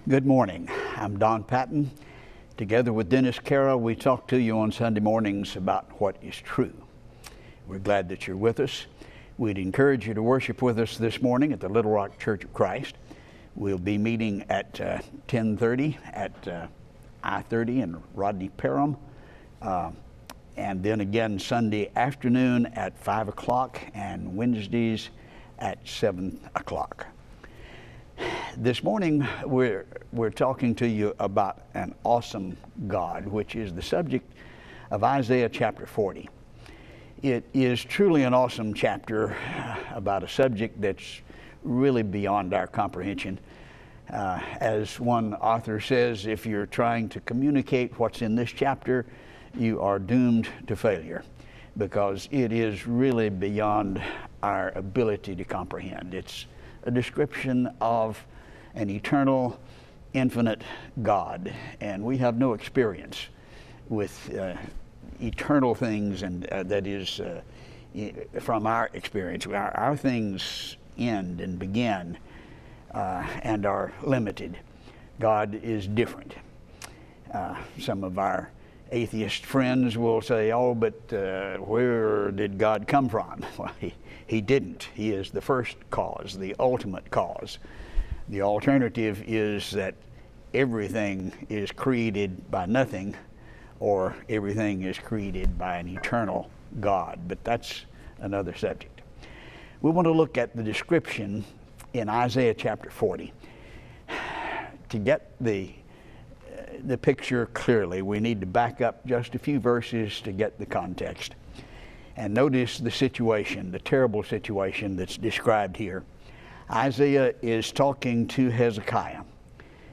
Good morning. I'm Don Patton. Together with Dennis Cara, we talk to you on Sunday mornings about what is true. We're glad that you're with us. We'd encourage you to worship with us this morning at the Little Rock Church of Christ. We'll be meeting at 10:30 at I-30 in Rodney Parham. And then again Sunday afternoon at 5 o'clock and Wednesdays at 7 o'clock. This morning we're talking to you about an awesome God, which is the subject of Isaiah chapter 40. It is truly an awesome chapter about a subject that's really beyond our comprehension. As one author says, if you're trying to communicate what's in this chapter, you are doomed to failure, because it is really beyond our ability to comprehend. It's a description of an eternal, infinite God, and we have no experience with eternal things, and that is from our experience. Our things end and begin and are limited. God is different. Some of our atheist friends will say, oh, but where did God come from? Well, he didn't. He is the first cause, the ultimate cause. The alternative is that everything is created by nothing, or everything is created by an eternal God. But that's another subject. We want to look at the description in Isaiah chapter 40. To get the picture clearly, we need to back up just a few verses to get the context. And notice the situation, the terrible situation that's described here. Isaiah is talking to Hezekiah.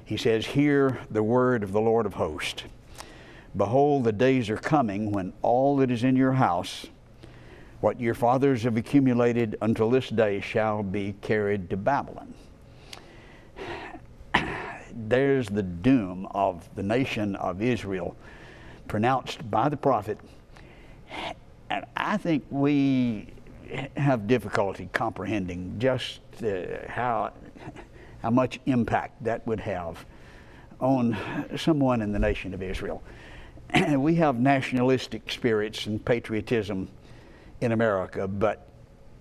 He says, "Hear the word of the Lord of hosts. Behold, the days are coming when all that is in your house, what your fathers have accumulated until this day, shall be carried to Babylon." There's the doom of the nation of Israel pronounced by the prophet. And I think we have difficulty comprehending just how much impact that would have on someone in the nation of Israel. We have nationalistic spirits and patriotism in America, but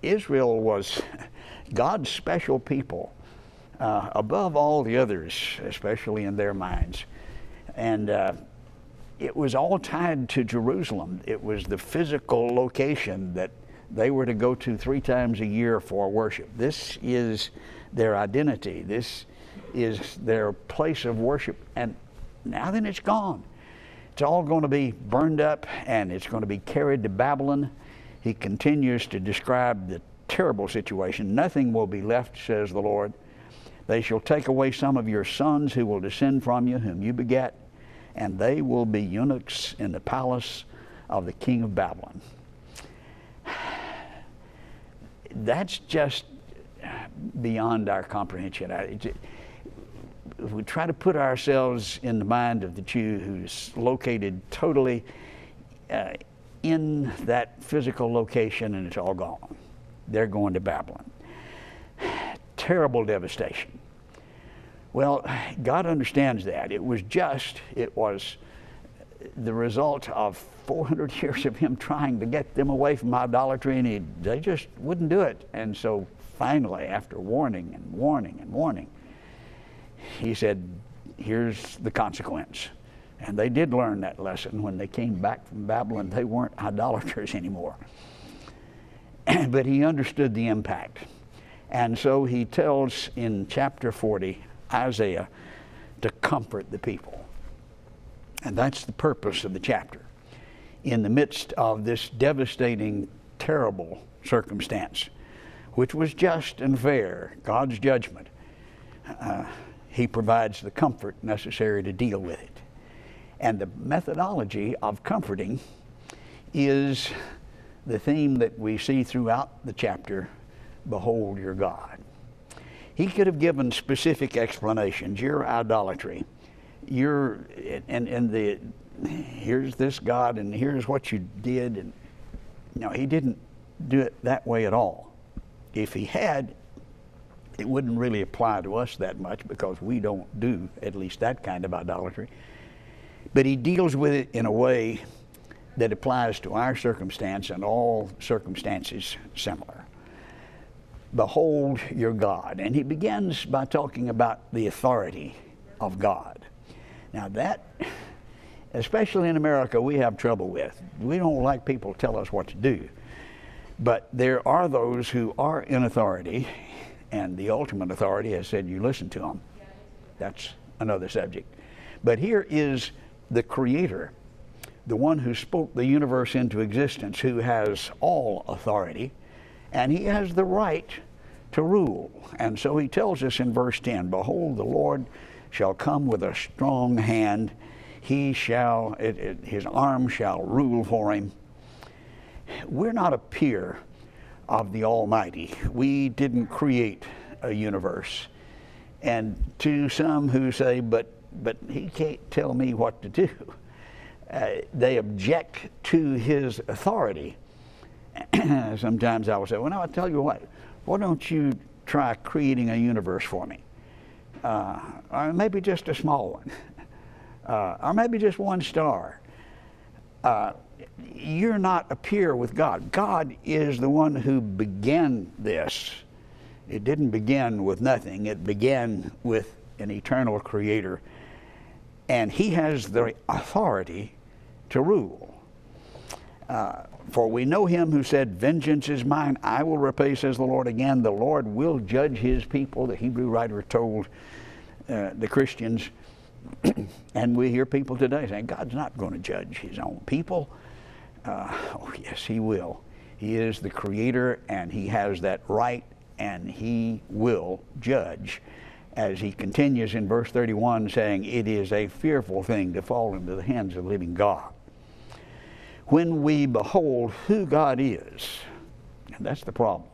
Israel was God's special people, above all the others, especially in their minds. And it was all tied to Jerusalem. It was the physical location that they were to go to 3 times a year for worship. This is their identity. This is their place of worship. And now then it's gone. It's all going to be burned up, and it's going to be carried to Babylon. He continues to describe the terrible situation. "Nothing will be left, says the Lord. They shall take away some of your sons who will descend from you, whom you begat, and they will be eunuchs in the palace of the king of Babylon." That's just beyond our comprehension. If we try to put ourselves in the mind of the Jew who's located totally in that physical location, and it's all gone. They're going to Babylon. Terrible devastation. Well, God understands that. It was the result of 400 years of him trying to get them away from idolatry, and they just wouldn't do it. And so finally, after warning and warning and warning, he said, here's the consequence. And they did learn that lesson. When they came back from Babylon, they weren't idolaters anymore. But he understood the impact. And so he tells in chapter 40, Isaiah, to comfort the people. And that's the purpose of the chapter. In the midst of this devastating, terrible circumstance, which was just and fair, God's judgment, he provides the comfort necessary to deal with it. And the methodology of comforting is the theme that we see throughout the chapter, "Behold your God." He could have given specific explanations. Your idolatry, here's this God, and here's what you did. And no, he didn't do it that way at all. If he had, it wouldn't really apply to us that much because we don't do at least that kind of idolatry. But he deals with it in a way that applies to our circumstance and all circumstances similar. Behold your God. And he begins by talking about the authority of God. Now that, especially in America, we have trouble with. We don't like people to tell us what to do. But there are those who are in authority, and the ultimate authority has said you listen to them. That's another subject. But here is the Creator, the one who spoke the universe into existence, who has all authority, and he has the right to rule. And so he tells us in verse 10, behold, the Lord shall come with a strong hand. He shall, his arm shall rule for him. We're not a peer of the Almighty. We didn't create a universe. And to some who say, but he can't tell me what to do, they object to his authority. Sometimes I will say, well, no, I'll tell you what, why don't you try creating a universe for me? Or maybe just a small one. Or maybe just one star. You're not a peer with God. God is the one who began this. It didn't begin with nothing. It began with an eternal Creator. And he has the authority to rule. For we know him who said, vengeance is mine, I will repay, says the Lord. Again, the Lord will judge his people. The Hebrew writer told the Christians, and we hear people today saying, God's not going to judge his own people. Oh, yes, he will. He is the Creator, and he has that right, and he will judge. As he continues in verse 31 saying, it is a fearful thing to fall into the hands of living God. When we behold who God is, and that's the problem,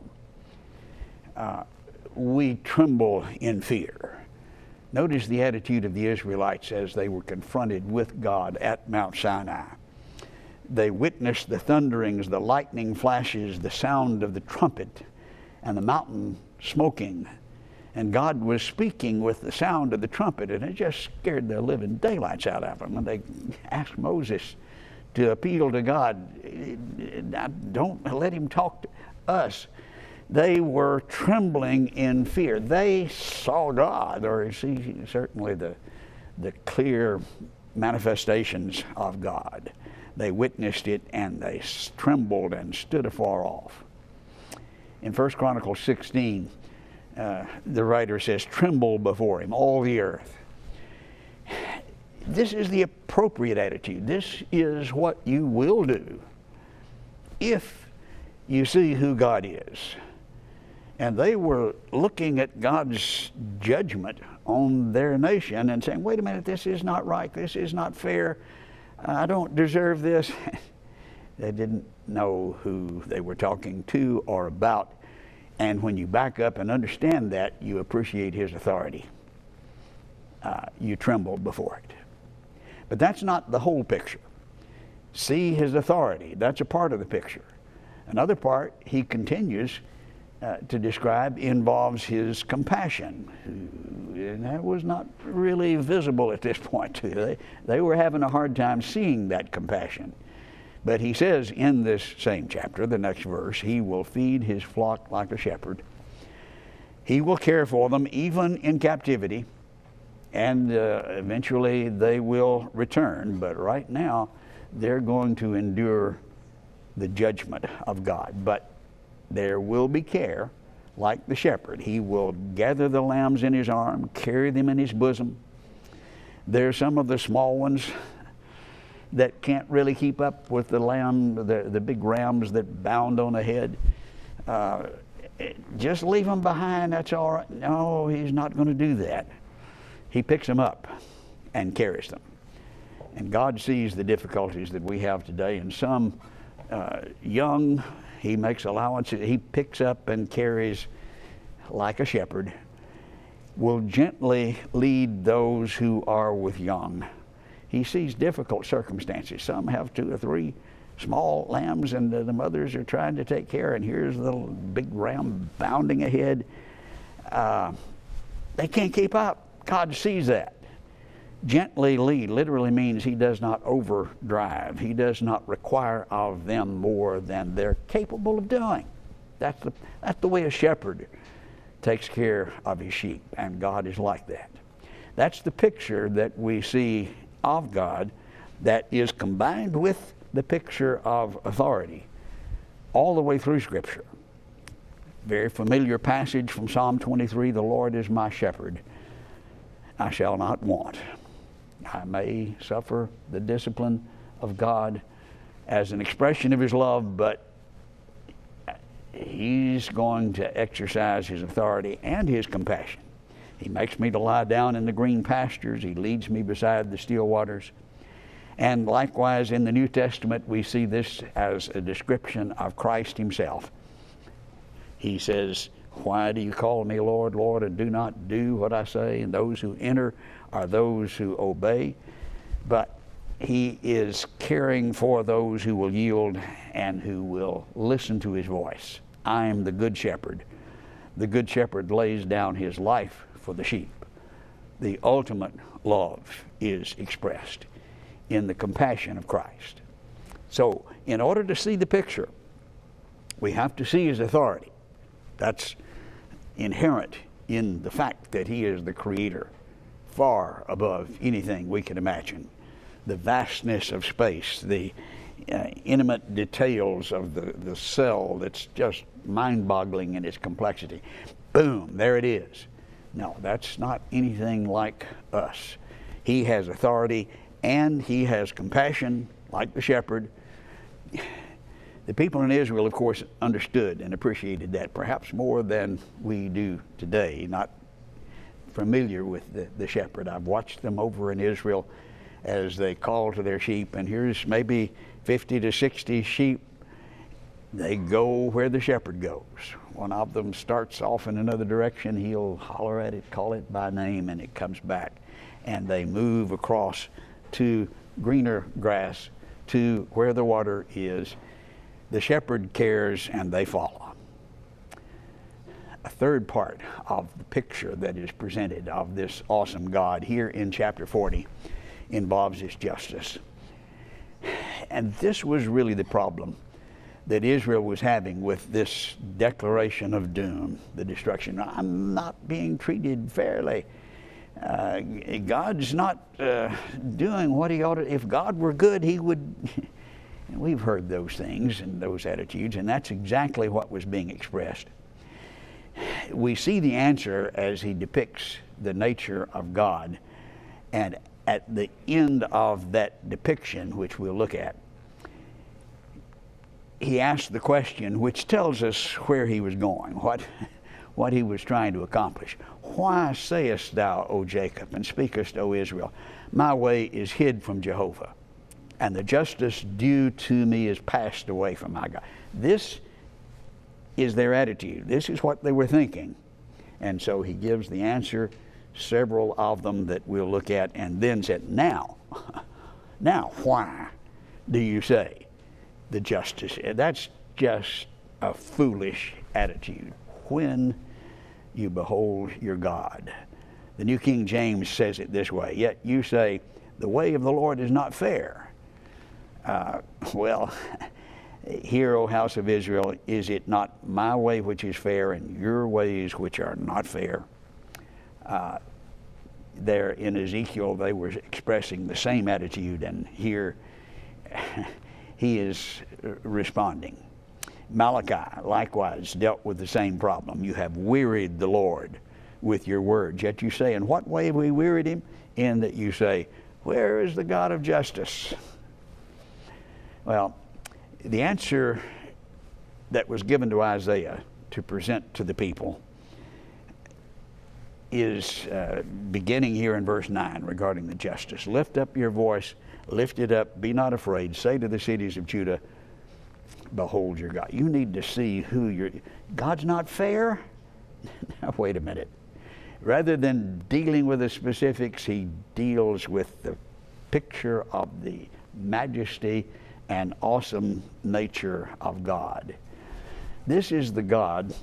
we tremble in fear. Notice the attitude of the Israelites as they were confronted with God at Mount Sinai. They witnessed the thunderings, the lightning flashes, the sound of the trumpet, and the mountain smoking. And God was speaking with the sound of the trumpet, and it just scared the living daylights out of them. And they asked Moses to appeal to God, don't let him talk to us. They were trembling in fear. They saw God, or see certainly the clear manifestations of God. They witnessed it, and they trembled and stood afar off. In 1 Chronicles 16, the writer says, tremble before him, all the earth. This is the appropriate attitude. This is what you will do if you see who God is. And they were looking at God's judgment on their nation and saying, wait a minute, this is not right. This is not fair. I don't deserve this. They didn't know who they were talking to or about. And when you back up and understand that, you appreciate his authority. You tremble before it. But that's not the whole picture. See his authority. That's a part of the picture. Another part, he continues to describe, involves his compassion. And that was not really visible at this point. They were having a hard time seeing that compassion. But he says in this same chapter, the next verse, he will feed his flock like a shepherd. He will care for them even in captivity. And eventually they will return. But right now, they're going to endure the judgment of God. But there will be care like the shepherd. He will gather the lambs in his arm, carry them in his bosom. There's some of the small ones that can't really keep up with the lamb, the big rams that bound on ahead. Just leave them behind, that's all right. No, he's not going to do that. He picks them up and carries them. And God sees the difficulties that we have today. And some young, he makes allowances. He picks up and carries like a shepherd, will gently lead those who are with young. He sees difficult circumstances. Some have 2 or 3 small lambs, and the mothers are trying to take care, and here's the little big ram bounding ahead. They can't keep up. God sees that. Gently lead literally means he does not overdrive. He does not require of them more than they're capable of doing. That's the way a shepherd takes care of his sheep, and God is like that. That's the picture that we see of God that is combined with the picture of authority all the way through Scripture. Very familiar passage from Psalm 23, the Lord is my shepherd, I shall not want. I may suffer the discipline of God as an expression of his love, but he's going to exercise his authority and his compassion. He makes me to lie down in the green pastures. He leads me beside the still waters. And likewise in the New Testament, we see this as a description of Christ himself. He says, why do you call me Lord, Lord, and do not do what I say? And those who enter are those who obey. But he is caring for those who will yield and who will listen to his voice. I am the good shepherd. The good shepherd lays down his life for the sheep. The ultimate love is expressed in the compassion of Christ. So, in order to see the picture, we have to see his authority. That's inherent in the fact that he is the creator, far above anything we can imagine. The vastness of space, the intimate details of the cell that's just mind-boggling in its complexity. Boom, there it is. No, that's not anything like us. He has authority and he has compassion like the shepherd. The people in Israel, of course, understood and appreciated that perhaps more than we do today. Not familiar with the shepherd. I've watched them over in Israel as they call to their sheep, and here's maybe 50 to 60 sheep. They go where the shepherd goes. One of them starts off in another direction. He'll holler at it, call it by name, and it comes back. And they move across to greener grass, to where the water is. The shepherd cares and they follow. A third part of the picture that is presented of this awesome God here in chapter 40 involves his justice. And this was really the problem that Israel was having with this declaration of doom, the destruction. I'm not being treated fairly. God's not doing what he ought to. If God were good, he would. And we've heard those things and those attitudes, and that's exactly what was being expressed. We see the answer as he depicts the nature of God, and at the end of that depiction, which we'll look at, he asks the question which tells us where he was going, what he was trying to accomplish. Why sayest thou, O Jacob, and speakest, O Israel, my way is hid from Jehovah, and the justice due to me is passed away from my God. This is their attitude. This is what they were thinking. And so he gives the answer, several of them that we'll look at, and then said, now why do you say the justice? That's just a foolish attitude. When you behold your God. The New King James says it this way, yet you say, the way of the Lord is not fair. Well, hear, O house of Israel, is it not my way which is fair and your ways which are not fair? There in Ezekiel, they were expressing the same attitude, and here he is responding. Malachi likewise dealt with the same problem. You have wearied the Lord with your words. Yet you say, in what way have we wearied him? In that you say, where is the God of justice? Well, the answer that was given to Isaiah to present to the people is beginning here in verse 9 regarding the justice. Lift up your voice, lift it up, be not afraid. Say to the cities of Judah, behold your God. You need to see who you're. God's not fair? Now, wait a minute. Rather than dealing with the specifics, he deals with the picture of the majesty and awesome nature of God. This is the God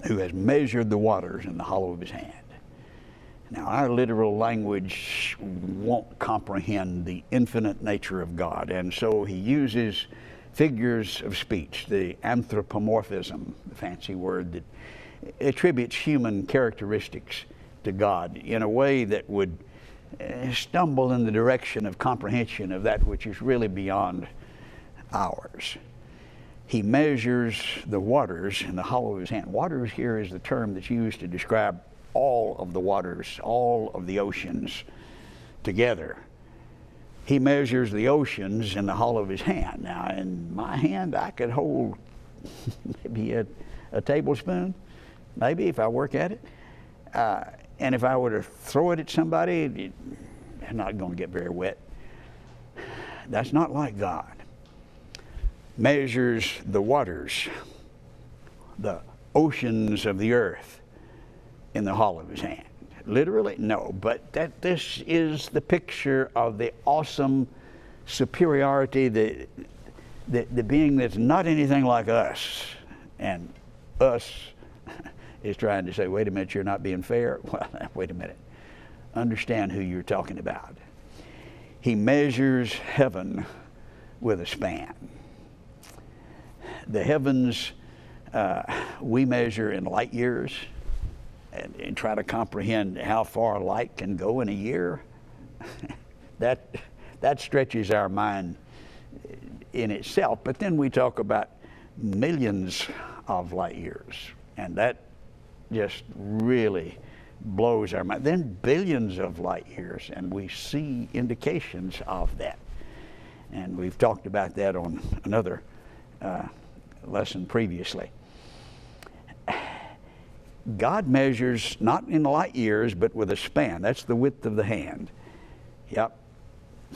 who has measured the waters in the hollow of his hand. Now, our literal language won't comprehend the infinite nature of God, and so he uses figures of speech, the anthropomorphism, the fancy word that attributes human characteristics to God in a way that would stumble in the direction of comprehension of that which is really beyond ours. He measures the waters in the hollow of his hand. Waters here is the term that's used to describe all of the waters, all of the oceans together. He measures the oceans in the hollow of his hand. Now, in my hand, I could hold maybe a tablespoon, maybe if I work at it. And if I were to throw it at somebody, they're not going to get very wet. That's not like God. Measures the waters, the oceans of the earth in the hollow of his hand. Literally? No, but this is the picture of the awesome superiority, the being that's not anything like us. And us is trying to say, wait a minute, you're not being fair. Well, wait a minute. Understand who you're talking about. He measures heaven with a span. The heavens we measure in light years and try to comprehend how far light can go in a year. That stretches our mind in itself. But then we talk about millions of light years, and that just really blows our mind. Then billions of light years, and we see indications of that. And we've talked about that on another lesson previously. God measures not in light years, but with a span. That's the width of the hand. Yep,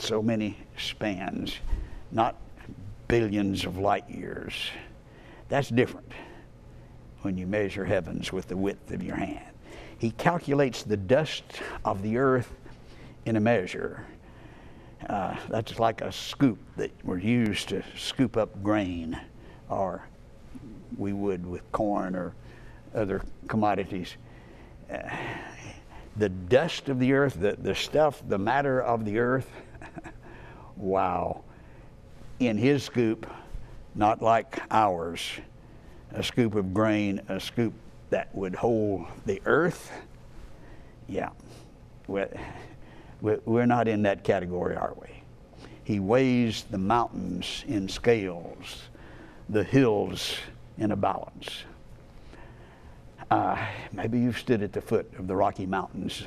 so many spans, not billions of light years. That's different when you measure heavens with the width of your hand. He calculates the dust of the earth in a measure. That's like a scoop that was used to scoop up grain, or we would with corn or other commodities. The dust of the earth, the stuff, the matter of the earth, wow. In his scoop, not like ours, a scoop of grain, a scoop that would hold the earth. Yeah, we're not in that category, are we? He weighs the mountains in scales, the hills in a balance. Maybe you've stood at the foot of the Rocky Mountains,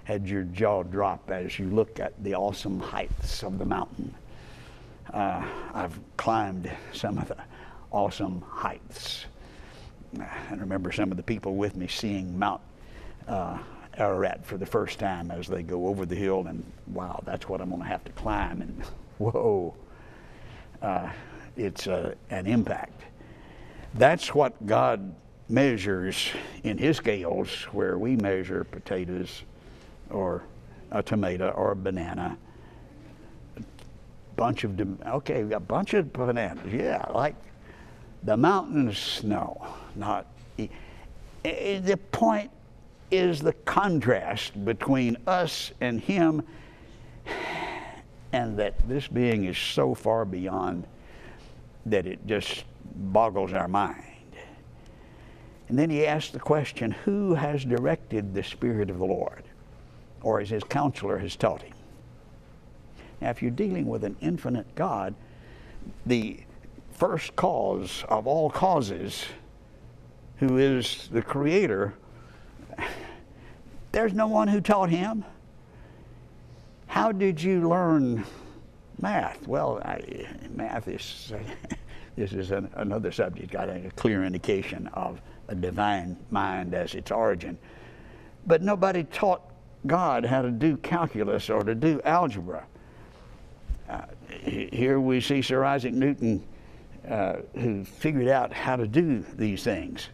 had your jaw drop as you look at the awesome heights of the mountain. I've climbed some of the awesome heights. I remember some of the people with me seeing Mount Ararat for the first time as they go over the hill, and wow, that's what I'm going to have to climb, and whoa, it's an impact. That's what God measures in his scales, where we measure potatoes or a tomato or a banana. A bunch of bananas, yeah, like the mountains, no, not. The point is the contrast between us and him, and that this being is so far beyond that it just boggles our mind. And then he asks the question, who has directed the Spirit of the Lord? Or as his counselor has taught him? Now, if you're dealing with an infinite God, the first cause of all causes, who is the Creator, there's no one who taught him. How did you learn math? Well, math is, this is another subject. Got a clear indication of a divine mind as its origin. But nobody taught God how to do calculus or to do algebra. Here we see Sir Isaac Newton, who figured out how to do these things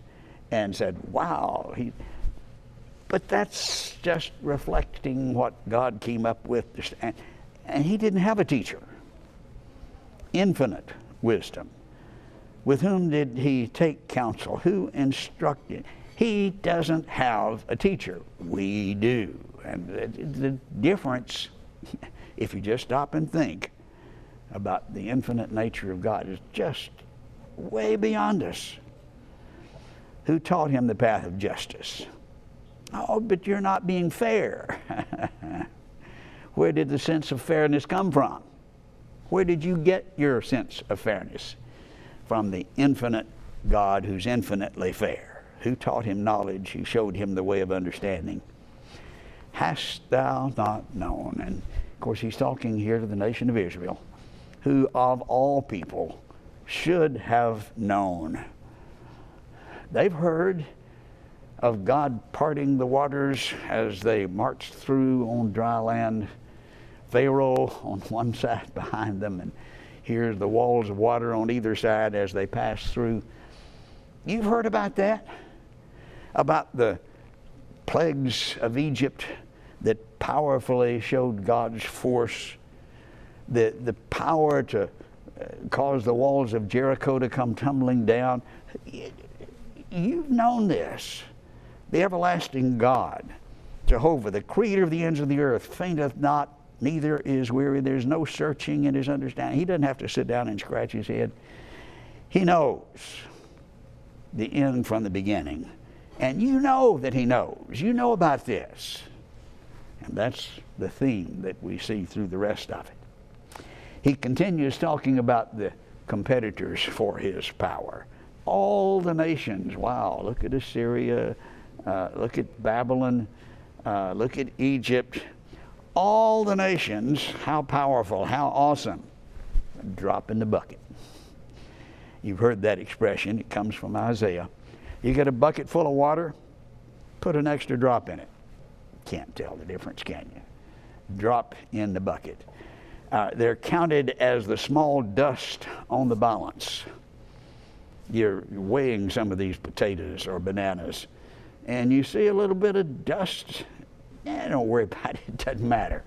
and said, wow. But that's just reflecting what God came up with. And he didn't have a teacher. Infinite wisdom. With whom did he take counsel? Who instructed? He doesn't have a teacher. We do. And the difference, if you just stop and think about the infinite nature of God, is just way beyond us. Who taught him the path of justice? Oh, but you're not being fair. Where did the sense of fairness come from? Where did you get your sense of fairness? From the infinite God who's infinitely fair. Who taught him knowledge? Who showed him the way of understanding? Hast thou not known? And of course he's talking here to the nation of Israel, who of all people should have known. They've heard of God parting the waters as they marched through on dry land. Pharaoh on one side behind them, and here's the walls of water on either side as they pass through. You've heard about that? About the plagues of Egypt that powerfully showed God's force, the power to cause the walls of Jericho to come tumbling down. You've known this. The everlasting God, Jehovah, the creator of the ends of the earth, fainteth not, neither is weary. There's no searching in his understanding. He doesn't have to sit down and scratch his head. He knows the end from the beginning. And you know that he knows. You know about this. And that's the theme that we see through the rest of it. He continues talking about the competitors for his power. All the nations, wow, look at Assyria, look at Babylon, look at Egypt. All the nations, how powerful, how awesome. A drop in the bucket. You've heard that expression. It comes from Isaiah. You get a bucket full of water, put an extra drop in it. Can't tell the difference, can you? Drop in the bucket. They're counted as the small dust on the balance. You're weighing some of these potatoes or bananas, and you see a little bit of dust. Don't worry about it. It doesn't matter.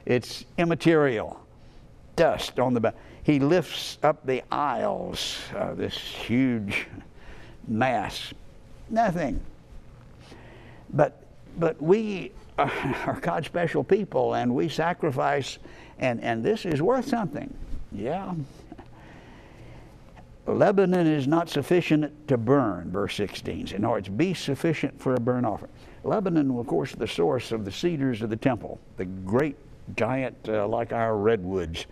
It's immaterial. Dust on the back. He lifts up the isles, this huge mass. Nothing. But we are God's special people, and we sacrifice, and this is worth something. Yeah. Lebanon is not sufficient to burn, verse 16. In other words, be sufficient for a burnt offering. Lebanon, of course, the source of the cedars of the temple, the great giant like our redwoods.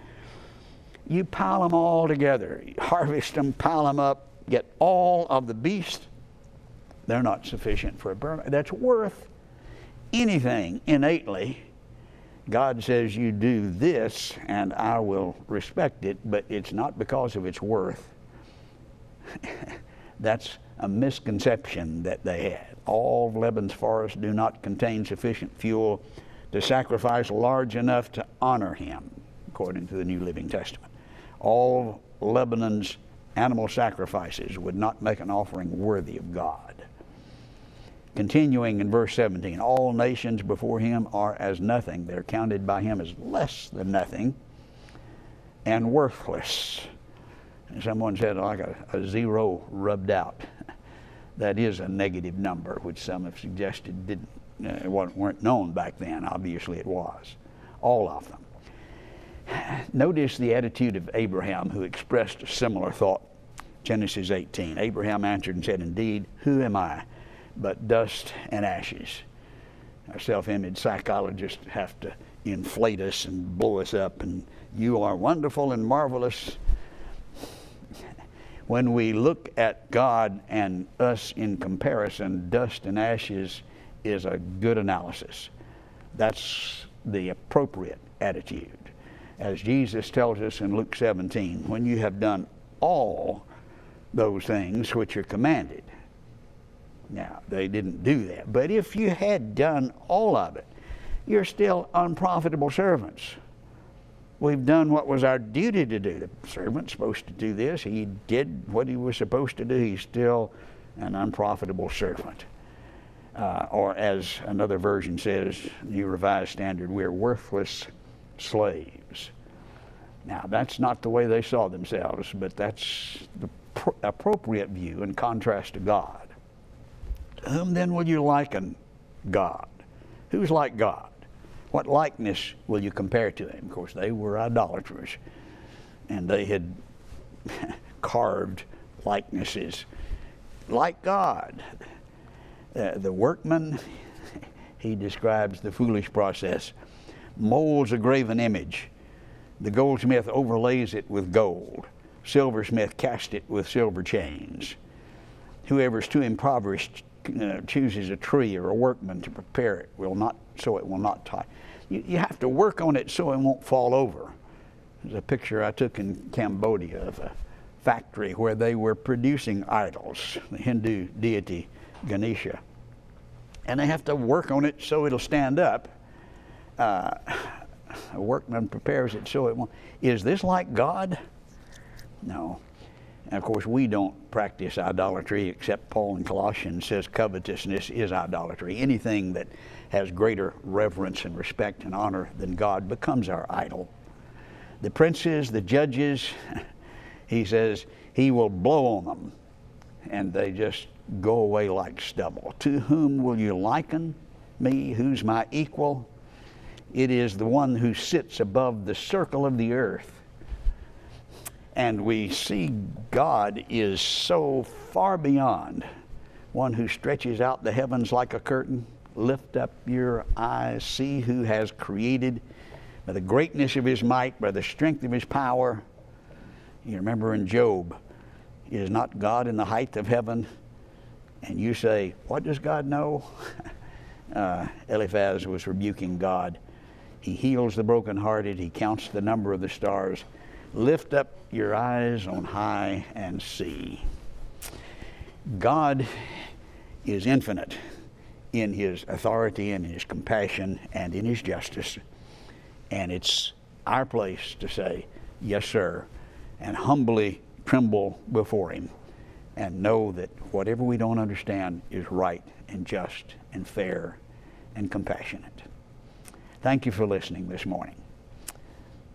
You pile them all together, harvest them, pile them up, get all of the beast. They're not sufficient for a burnt. That's worth anything innately. God says you do this and I will respect it, but it's not because of its worth. That's a misconception that they had. All of Lebanon's forests do not contain sufficient fuel to sacrifice large enough to honor him, according to the New Living Testament. All Lebanon's animal sacrifices would not make an offering worthy of God. Continuing in verse 17, all nations before him are as nothing. They're counted by him as less than nothing and worthless. And someone said like a zero rubbed out. That is a negative number, which some have suggested weren't known back then. Obviously it was. All of them. Notice the attitude of Abraham, who expressed a similar thought. Genesis 18. Abraham answered and said, indeed, who am I but dust and ashes? Our self-image psychologists have to inflate us and blow us up, and you are wonderful and marvelous. When we look at God and us in comparison, dust and ashes is a good analysis. That's the appropriate attitude. As Jesus tells us in Luke 17, when you have done all those things which are commanded. Now, they didn't do that. But if you had done all of it, you're still unprofitable servants. We've done what was our duty to do. The servant's supposed to do this. He did what he was supposed to do. He's still an unprofitable servant. Or as another version says, New Revised Standard, we're worthless slaves. Now, that's not the way they saw themselves, but that's the appropriate view in contrast to God. To whom then will you liken God? Who's like God? What likeness will you compare to him? Of course, they were idolaters, and they had carved likenesses like God. The workman, he describes the foolish process, molds a graven image. The goldsmith overlays it with gold. Silversmith casts it with silver chains. Whoever's too impoverished chooses a tree or a workman to prepare it, so it will not tie. You have to work on it so it won't fall over. There's a picture I took in Cambodia of a factory where they were producing idols, the Hindu deity Ganesha. And they have to work on it so it'll stand up. A workman prepares it so it won't. Is this like God? No. And of course, we don't practice idolatry, except Paul in Colossians says covetousness is idolatry. Anything that has greater reverence and respect and honor than God becomes our idol. The princes, the judges, he says he will blow on them, and they just go away like stubble. To whom will you liken me? Who's my equal? It is the one who sits above the circle of the earth. And we see God is so far beyond, one who stretches out the heavens like a curtain. Lift up your eyes, see who has created by the greatness of his might, by the strength of his power. You remember in Job, is not God in the height of heaven? And you say, what does God know? Eliphaz was rebuking God. He heals the brokenhearted. He counts the number of the stars. Lift up your eyes on high and see. God is infinite in his authority and his compassion and in his justice. And it's our place to say, yes, sir, and humbly tremble before him and know that whatever we don't understand is right and just and fair and compassionate. Thank you for listening this morning.